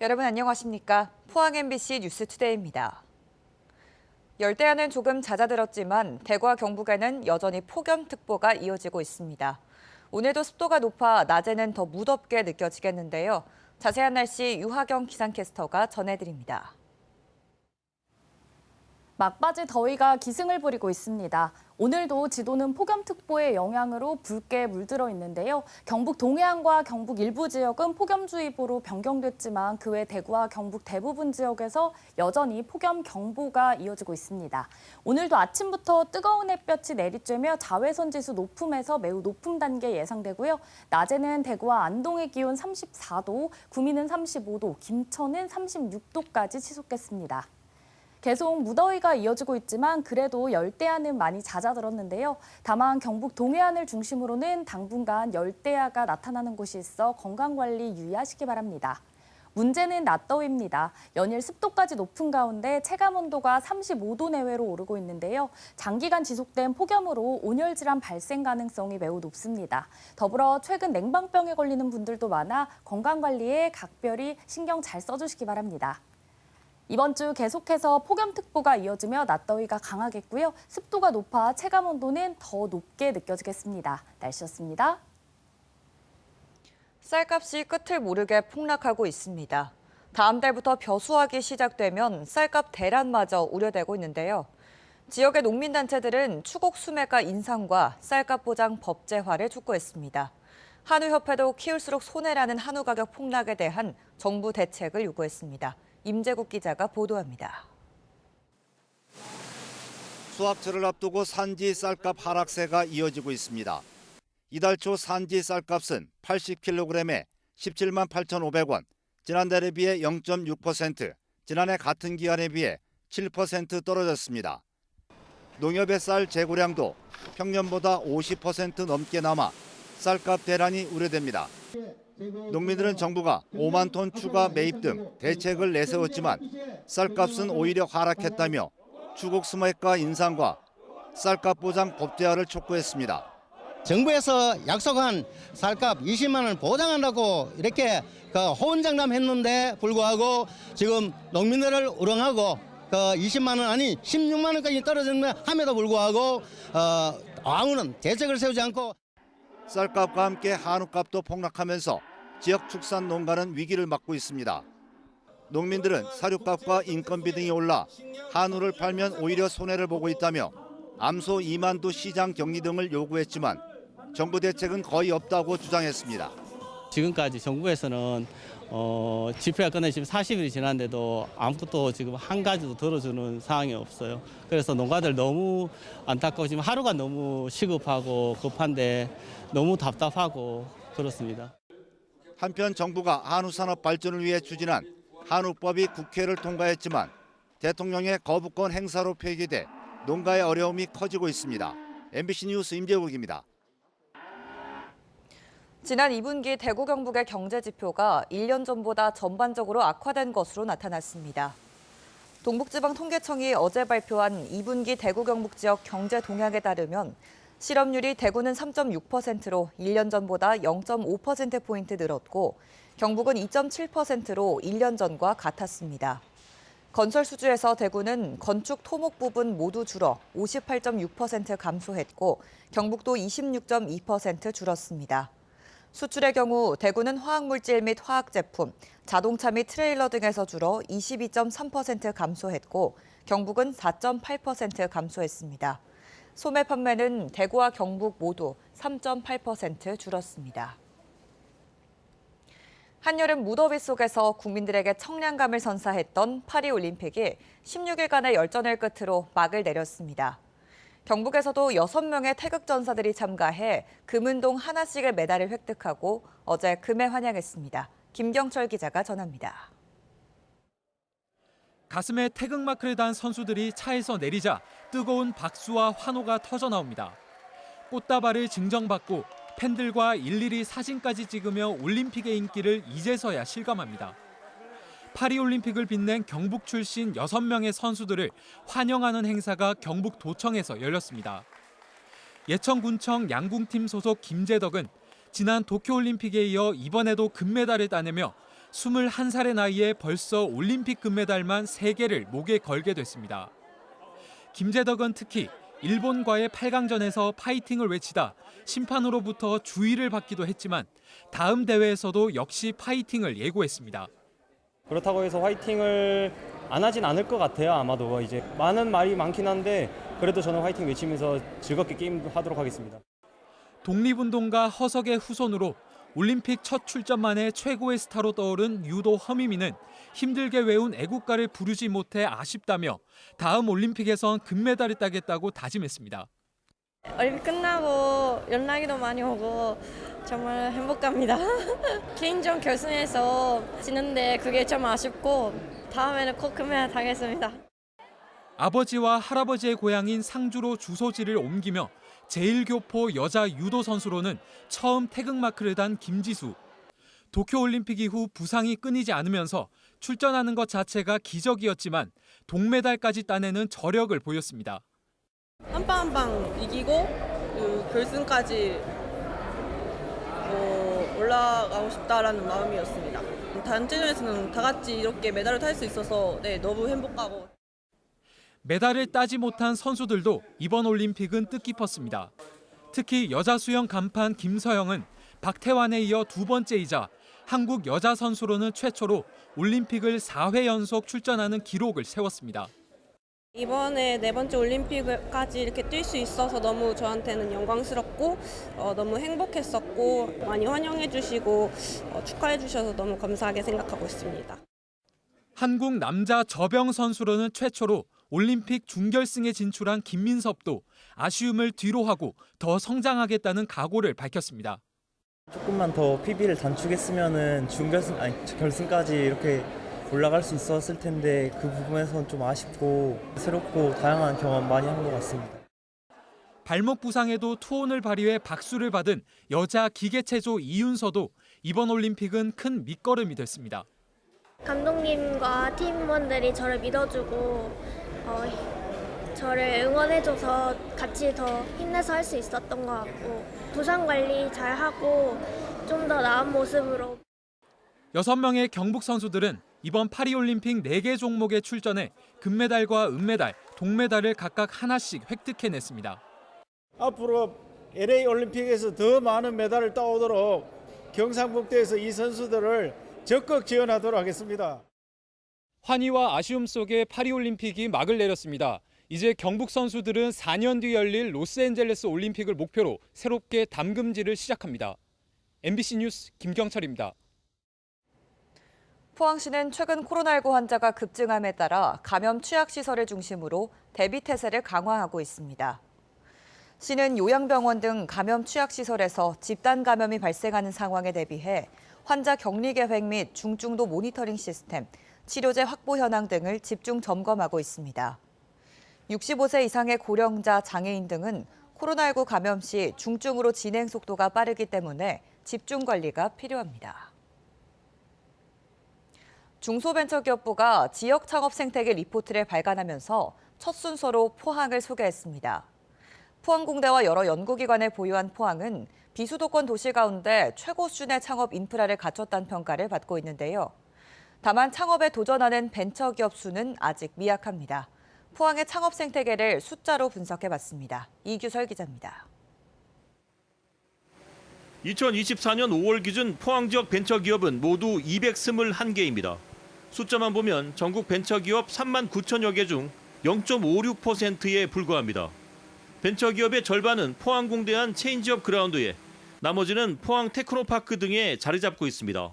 여러분 안녕하십니까? 포항 MBC 뉴스투데이입니다. 열대야는 조금 잦아들었지만 대구와 경북에는 여전히 폭염특보가 이어지고 있습니다. 오늘도 습도가 높아 낮에는 더 무덥게 느껴지겠는데요. 자세한 날씨 유하경 기상캐스터가 전해드립니다. 막바지 더위가 기승을 부리고 있습니다. 오늘도 지도는 폭염특보의 영향으로 붉게 물들어 있는데요. 경북 동해안과 경북 일부 지역은 폭염주의보로 변경됐지만 그 외 대구와 경북 대부분 지역에서 여전히 폭염경보가 이어지고 있습니다. 오늘도 아침부터 뜨거운 햇볕이 내리쬐며 자외선 지수 높음에서 매우 높은 단계 예상되고요. 낮에는 대구와 안동의 기온 34도, 구미는 35도, 김천은 36도까지 치솟겠습니다. 계속 무더위가 이어지고 있지만 그래도 열대야는 많이 잦아들었는데요. 다만 경북 동해안을 중심으로는 당분간 열대야가 나타나는 곳이 있어 건강관리 유의하시기 바랍니다. 문제는 낮더위입니다. 연일 습도까지 높은 가운데 체감온도가 35도 내외로 오르고 있는데요. 장기간 지속된 폭염으로 온열 질환 발생 가능성이 매우 높습니다. 더불어 최근 냉방병에 걸리는 분들도 많아 건강관리에 각별히 신경 잘 써주시기 바랍니다. 이번 주 계속해서 폭염특보가 이어지며 낮더위가 강하겠고요. 습도가 높아 체감온도는 더 높게 느껴지겠습니다. 날씨였습니다. 쌀값이 끝을 모르게 폭락하고 있습니다. 다음 달부터 벼수확이 시작되면 쌀값 대란마저 우려되고 있는데요. 지역의 농민단체들은 추곡 수매가 인상과 쌀값 보장 법제화를 촉구했습니다. 한우협회도 키울수록 손해라는 한우 가격 폭락에 대한 정부 대책을 요구했습니다. 임재국 기자가 보도합니다. 수확철을 앞두고 산지 쌀값 하락세가 이어지고 있습니다. 이달 초 산지 쌀값은 80kg에 17만 8,500원, 지난달에 비해 0.6%, 지난해 같은 기간에 비해 7% 떨어졌습니다. 농협의 쌀 재고량도 평년보다 50% 넘게 남아 쌀값 대란이 우려됩니다. 농민들은 정부가 5만 톤 추가 매입 등 대책을 내세웠지만 쌀값은 오히려 하락했다며 추곡 수매가 인상과 쌀값 보장 법제화를 촉구했습니다. 정부에서 약속한 쌀값 20만 원 보장한다고 이렇게 호언장담했는데 불구하고 지금 농민들을 우롱하고 20만 원 아니 16만 원까지 떨어졌음에도 불구하고 아무런 대책을 세우지 않고 쌀값과 함께 한우값도 폭락하면서 지역 축산 농가는 위기를 맞고 있습니다. 농민들은 사료값과 인건비 등이 올라 한우를 팔면 오히려 손해를 보고 있다며 암소 2만 두 시장 격리 등을 요구했지만 정부 대책은 거의 없다고 주장했습니다. 지금까지 정부에서는 집회가 끝난 지금 40일이 지났는데도 아무것도 지금 한 가지도 들어주는 상황이 없어요. 그래서 농가들 너무 안타까워 지금 하루가 너무 시급하고 급한데 너무 답답하고 그렇습니다. 한편 정부가 한우 산업 발전을 위해 추진한 한우법이 국회를 통과했지만 대통령의 거부권 행사로 폐기돼 농가의 어려움이 커지고 있습니다. MBC 뉴스 임재국입니다. 지난 2분기 대구 경북의 경제 지표가 1년 전보다 전반적으로 악화된 것으로 나타났습니다. 동북지방통계청이 어제 발표한 2분기 대구 경북 지역 경제 동향에 따르면 실업률이 대구는 3.6%로 1년 전보다 0.5%포인트 늘었고 경북은 2.7%로 1년 전과 같았습니다. 건설 수주에서 대구는 건축 토목 부분 모두 줄어 58.6% 감소했고 경북도 26.2% 줄었습니다. 수출의 경우 대구는 화학물질 및 화학제품, 자동차 및 트레일러 등에서 줄어 22.3% 감소했고 경북은 4.8% 감소했습니다. 소매 판매는 대구와 경북 모두 3.8% 줄었습니다. 한여름 무더위 속에서 국민들에게 청량감을 선사했던 파리올림픽이 16일간의 열전을 끝으로 막을 내렸습니다. 경북에서도 6명의 태극전사들이 참가해 금은동 하나씩의 메달을 획득하고 어제 금에 환영했습니다. 김경철 기자가 전합니다. 가슴에 태극마크를 단 선수들이 차에서 내리자 뜨거운 박수와 환호가 터져나옵니다. 꽃다발을 증정받고 팬들과 일일이 사진까지 찍으며 올림픽의 인기를 이제서야 실감합니다. 파리올림픽을 빛낸 경북 출신 6명의 선수들을 환영하는 행사가 경북도청에서 열렸습니다. 예천군청 양궁팀 소속 김재덕은 지난 도쿄올림픽에 이어 이번에도 금메달을 따내며 21살의 나이에 벌써 올림픽 금메달만 3개를 목에 걸게 됐습니다. 김재덕은 특히 일본과의 8강전에서 파이팅을 외치다 심판으로부터 주의를 받기도 했지만 다음 대회에서도 역시 파이팅을 예고했습니다. 그렇다고 해서 화이팅을 안 하진 않을 것 같아요. 아마도 이제 많은 말이 많긴 한데 그래도 저는 화이팅 외치면서 즐겁게 게임하도록 하겠습니다. 독립운동가 허석의 후손으로 올림픽 첫 출전 만에 최고의 스타로 떠오른 유도 허미미는 힘들게 외운 애국가를 부르지 못해 아쉽다며 다음 올림픽에선 금메달을 따겠다고 다짐했습니다. 올림픽 끝나고 연락이도 많이 오고 정말 행복합니다. 개인전 결승에서 지는데 그게 좀 아쉽고 다음에는 꼭 금메달 따겠습니다. 아버지와 할아버지의 고향인 상주로 주소지를 옮기며 제1교포 여자 유도 선수로는 처음 태극마크를 단 김지수. 도쿄올림픽 이후 부상이 끊이지 않으면서 출전하는 것 자체가 기적이었지만 동메달까지 따내는 저력을 보였습니다. 한 방 한 방 이기고 그 결승까지 올라가고 싶다라는 마음이었습니다. 단체전에서는 다 같이 이렇게 메달을 탈 수 있어서 너무 행복하고. 메달을 따지 못한 선수들도 이번 올림픽은 뜻깊었습니다. 특히 여자 수영 간판 김서영은 박태환에 이어 2번째이자 한국 여자 선수로는 최초로 올림픽을 4회 연속 출전하는 기록을 세웠습니다. 이번에 4번째 올림픽까지 이렇게 뛸 수 있어서 너무 저한테는 영광스럽고 너무 행복했었고 많이 환영해 주시고 축하해 주셔서 너무 감사하게 생각하고 있습니다. 한국 남자 저병 선수로는 최초로 올림픽 준결승에 진출한 김민섭도 아쉬움을 뒤로하고 더 성장하겠다는 각오를 밝혔습니다. 조금만 더 PB를 단축했으면은 결승까지 이렇게 올라갈 수 있었을 텐데 그 부분에서는 좀 아쉽고 새롭고 다양한 경험 많이 한 것 같습니다. 발목 부상에도 투혼을 발휘해 박수를 받은 여자 기계체조 이윤서도 이번 올림픽은 큰 밑거름이 됐습니다. 감독님과 팀원들이 저를 믿어주고 저를 응원해줘서 같이 더 힘내서 할 수 있었던 것 같고 부상 관리 잘하고 좀 더 나은 모습으로 6명의 경북 선수들은 이번 파리올림픽 4개 종목에 출전해 금메달과 은메달, 동메달을 각각 하나씩 획득해냈습니다. 앞으로 LA 올림픽에서 더 많은 메달을 따오도록 경상북도에서 이 선수들을 적극 지원하도록 하겠습니다. 환희와 아쉬움 속에 파리올림픽이 막을 내렸습니다. 이제 경북 선수들은 4년 뒤 열릴 로스앤젤레스 올림픽을 목표로 새롭게 담금질을 시작합니다. MBC 뉴스 김경철입니다. 포항시는 최근 코로나19 환자가 급증함에 따라 감염 취약시설을 중심으로 대비 태세를 강화하고 있습니다. 시는 요양병원 등 감염 취약시설에서 집단 감염이 발생하는 상황에 대비해 환자 격리 계획 및 중증도 모니터링 시스템, 치료제 확보 현황 등을 집중 점검하고 있습니다. 65세 이상의 고령자, 장애인 등은 코로나19 감염 시 중증으로 진행 속도가 빠르기 때문에 집중 관리가 필요합니다. 중소벤처기업부가 지역 창업 생태계 리포트를 발간하면서 첫 순서로 포항을 소개했습니다. 포항공대와 여러 연구기관을 보유한 포항은 비수도권 도시 가운데 최고 수준의 창업 인프라를 갖췄다는 평가를 받고 있는데요. 다만 창업에 도전하는 벤처기업 수는 아직 미약합니다. 포항의 창업 생태계를 숫자로 분석해봤습니다. 이규설 기자입니다. 2024년 5월 기준 포항 지역 벤처기업은 모두 221개입니다. 숫자만 보면 전국 벤처기업 3만 9천여 개 중 0.56%에 불과합니다. 벤처기업의 절반은 포항공대 안 체인지업 그라운드에, 나머지는 포항 테크노파크 등에 자리 잡고 있습니다.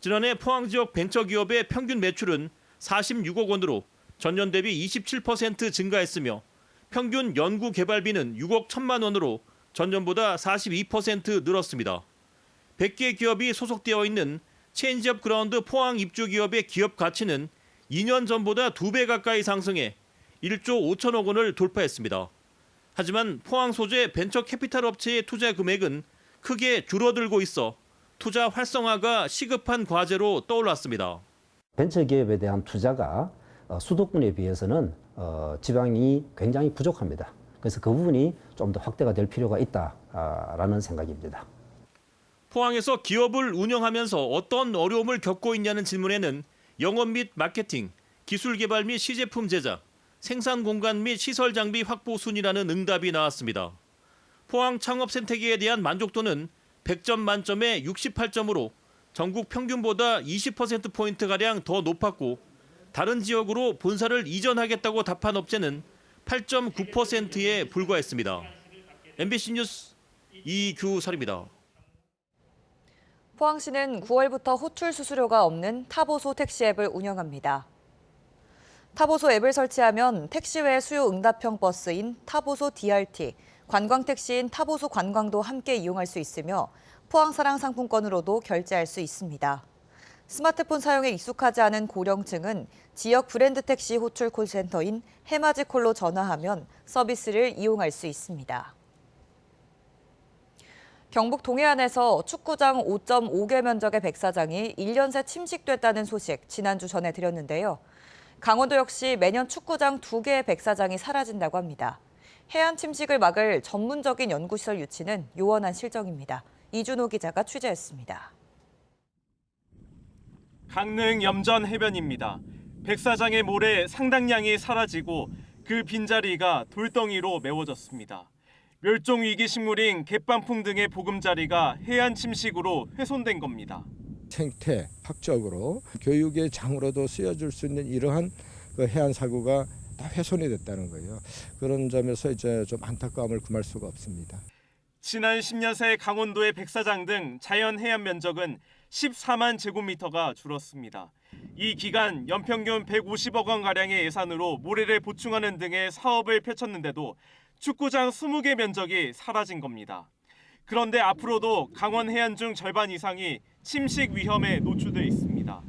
지난해 포항 지역 벤처기업의 평균 매출은 46억 원으로 전년 대비 27% 증가했으며 평균 연구 개발비는 6억 1천만 원으로 전년보다 42% 늘었습니다. 100개 기업이 소속되어 있는 체인지업 그라운드 포항 입주 기업의 기업 가치는 2년 전보다 2배 가까이 상승해 1조 5천억 원을 돌파했습니다. 하지만 포항 소재 벤처 캐피탈 업체의 투자 금액은 크게 줄어들고 있어 투자 활성화가 시급한 과제로 떠올랐습니다. 벤처기업에 대한 투자가 수도권에 비해서는 지방이 굉장히 부족합니다. 그래서 그 부분이 좀 더 확대가 될 필요가 있다라는 생각입니다. 포항에서 기업을 운영하면서 어떤 어려움을 겪고 있냐는 질문에는 영업 및 마케팅, 기술 개발 및 시제품 제작, 생산 공간 및 시설 장비 확보 순이라는 응답이 나왔습니다. 포항 창업 생태계에 대한 만족도는 100점 만점에 68점으로 전국 평균보다 20%포인트가량 더 높았고 다른 지역으로 본사를 이전하겠다고 답한 업체는 8.9%에 불과했습니다. MBC 뉴스 이규설입니다. 포항시는 9월부터 호출 수수료가 없는 타보소 택시 앱을 운영합니다. 타보소 앱을 설치하면 택시 외 수요 응답형 버스인 타보소 DRT, 관광택시인 타보소 관광도 함께 이용할 수 있으며 포항사랑 상품권으로도 결제할 수 있습니다. 스마트폰 사용에 익숙하지 않은 고령층은 지역 브랜드 택시 호출 콜센터인 해마지콜로 전화하면 서비스를 이용할 수 있습니다. 경북 동해안에서 축구장 5.5개 면적의 백사장이 1년 새 침식됐다는 소식 지난주 전해드렸는데요. 강원도 역시 매년 축구장 2개의 백사장이 사라진다고 합니다. 해안 침식을 막을 전문적인 연구시설 유치는 요원한 실정입니다. 이준호 기자가 취재했습니다. 강릉 염전 해변입니다. 백사장의 모래 상당량이 사라지고 그 빈자리가 돌덩이로 메워졌습니다. 멸종위기 식물인 갯반풍 등의 보금자리가 해안 침식으로 훼손된 겁니다. 생태학적으로 교육의 장으로도 쓰여질 수 있는 이러한 해안 사고가 다 훼손이 됐다는 거예요. 그런 점에서 이제 좀 안타까움을 금할 수가 없습니다. 지난 10년 새 강원도의 백사장 등 자연 해안 면적은 14만 제곱미터가 줄었습니다. 이 기간 연평균 150억 원가량의 예산으로 모래를 보충하는 등의 사업을 펼쳤는데도 축구장 20개 면적이 사라진 겁니다. 그런데 앞으로도 강원 해안 중 절반 이상이 침식 위험에 노출돼 있습니다.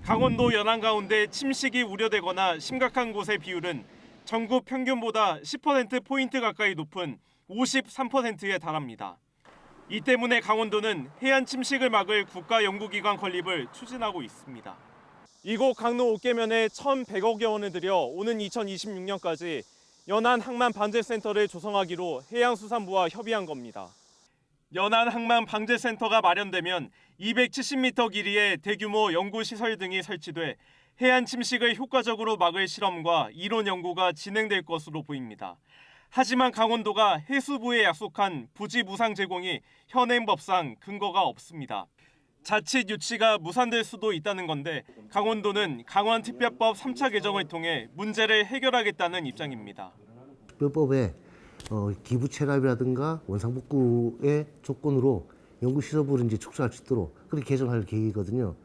강원도 연안 가운데 침식이 우려되거나 심각한 곳의 비율은 전국 평균보다 10%포인트 가까이 높은 53%에 달합니다. 이 때문에 강원도는 해안 침식을 막을 국가연구기관 건립을 추진하고 있습니다. 이곳 강릉 옥계면에 1,100억여 원을 들여 오는 2026년까지 연안 항만 방제센터를 조성하기로 해양수산부와 협의한 겁니다. 연안 항만 방제센터가 마련되면 270m 길이의 대규모 연구시설 등이 설치돼 해안 침식을 효과적으로 막을 실험과 이론 연구가 진행될 것으로 보입니다. 하지만 강원도가 해수부에 약속한 부지 무상 제공이 현행법상 근거가 없습니다. 자칫 유치가 무산될 수도 있다는 건데 강원도는 강원특별법 3차 개정을 통해 문제를 해결하겠다는 입장입니다. 특별법에 기부 체납이라든가 원상복구의 조건으로 연구시설부를 이제 축소할 수 있도록 그렇게 개정할 계획이거든요.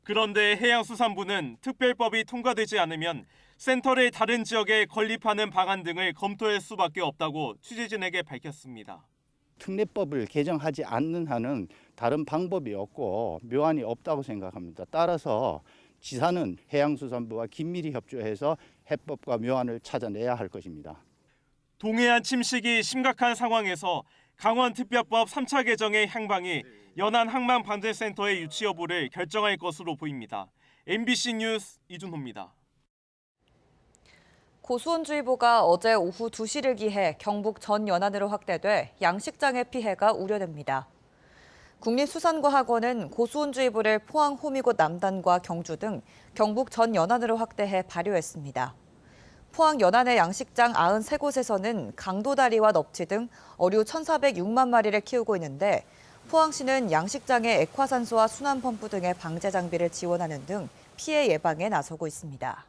그런데 해양수산부는 특별법이 통과되지 않으면 센터를 다른 지역에 건립하는 방안 등을 검토할 수밖에 없다고 취재진에게 밝혔습니다. 특례법을 개정하지 않는 한은 다른 방법이 없고 묘안이 없다고 생각합니다. 따라서 지사는 해양수산부와 긴밀히 협조해서 해법과 묘안을 찾아내야 할 것입니다. 동해안 침식이 심각한 상황에서 강원특별법 3차 개정의 향방이 연안 항만방제센터의 유치 여부를 결정할 것으로 보입니다. MBC 뉴스 이준호입니다. 고수온주의보가 어제 오후 2시를 기해 경북 전 연안으로 확대돼 양식장의 피해가 우려됩니다. 국립수산과학원은 고수온주의보를 포항, 호미곶, 남단과 경주 등 경북 전 연안으로 확대해 발효했습니다. 포항 연안의 양식장 93곳에서는 강도다리와 넙치 등 어류 1,406만 마리를 키우고 있는데 포항시는 양식장의 액화산소와 순환펌프 등의 방제 장비를 지원하는 등 피해 예방에 나서고 있습니다.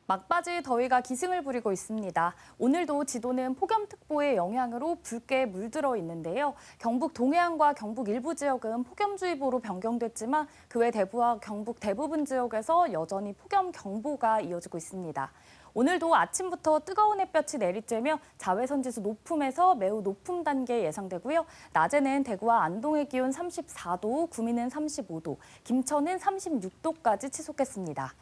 막바지 더위가 기승을 부리고 있습니다. 오늘도 지도는 폭염특보의 영향으로 붉게 물들어 있는데요. 경북 동해안과 경북 일부 지역은 폭염주의보로 변경됐지만 그 외 대부와 경북 대부분 지역에서 여전히 폭염경보가 이어지고 있습니다. 오늘도 아침부터 뜨거운 햇볕이 내리쬐며 자외선지수 높음에서 매우 높음 단계 예상되고요. 낮에는 대구와 안동의 기온 34도, 구미는 35도, 김천은 36도까지 치솟겠습니다.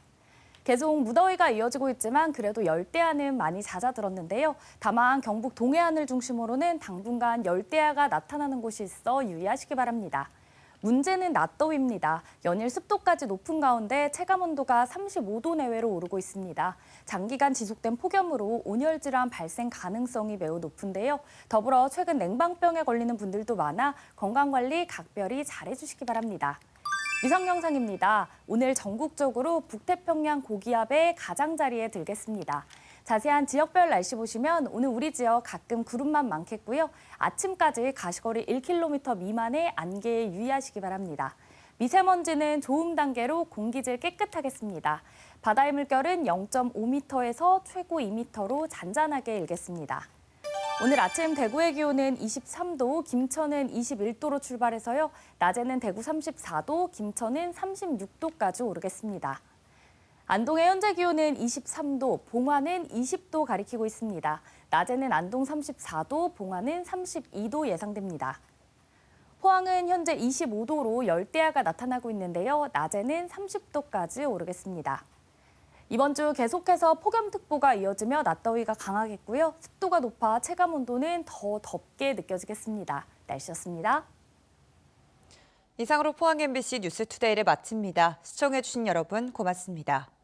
계속 무더위가 이어지고 있지만 그래도 열대야는 많이 잦아들었는데요. 다만 경북 동해안을 중심으로는 당분간 열대야가 나타나는 곳이 있어 유의하시기 바랍니다. 문제는 낮더위입니다. 연일 습도까지 높은 가운데 체감온도가 35도 내외로 오르고 있습니다. 장기간 지속된 폭염으로 온열 질환 발생 가능성이 매우 높은데요. 더불어 최근 냉방병에 걸리는 분들도 많아 건강관리 각별히 잘해주시기 바랍니다. 위성 영상입니다. 오늘 전국적으로 북태평양 고기압의 가장자리에 들겠습니다. 자세한 지역별 날씨 보시면 오늘 우리 지역 가끔 구름만 많겠고요. 아침까지 가시거리 1km 미만의 안개에 유의하시기 바랍니다. 미세먼지는 좋음 단계로 공기질 깨끗하겠습니다. 바다의 물결은 0.5m에서 최고 2m로 잔잔하게 일겠습니다. 오늘 아침 대구의 기온은 23도, 김천은 21도로 출발해서요. 낮에는 대구 34도, 김천은 36도까지 오르겠습니다. 안동의 현재 기온은 23도, 봉화는 20도 가리키고 있습니다. 낮에는 안동 34도, 봉화는 32도 예상됩니다. 포항은 현재 25도로 열대야가 나타나고 있는데요. 낮에는 30도까지 오르겠습니다. 이번 주 계속해서 폭염특보가 이어지며 낮더위가 강하겠고요. 습도가 높아 체감온도는 더 덥게 느껴지겠습니다. 날씨였습니다. 이상으로 포항 MBC 뉴스투데이를 마칩니다. 시청해주신 여러분 고맙습니다.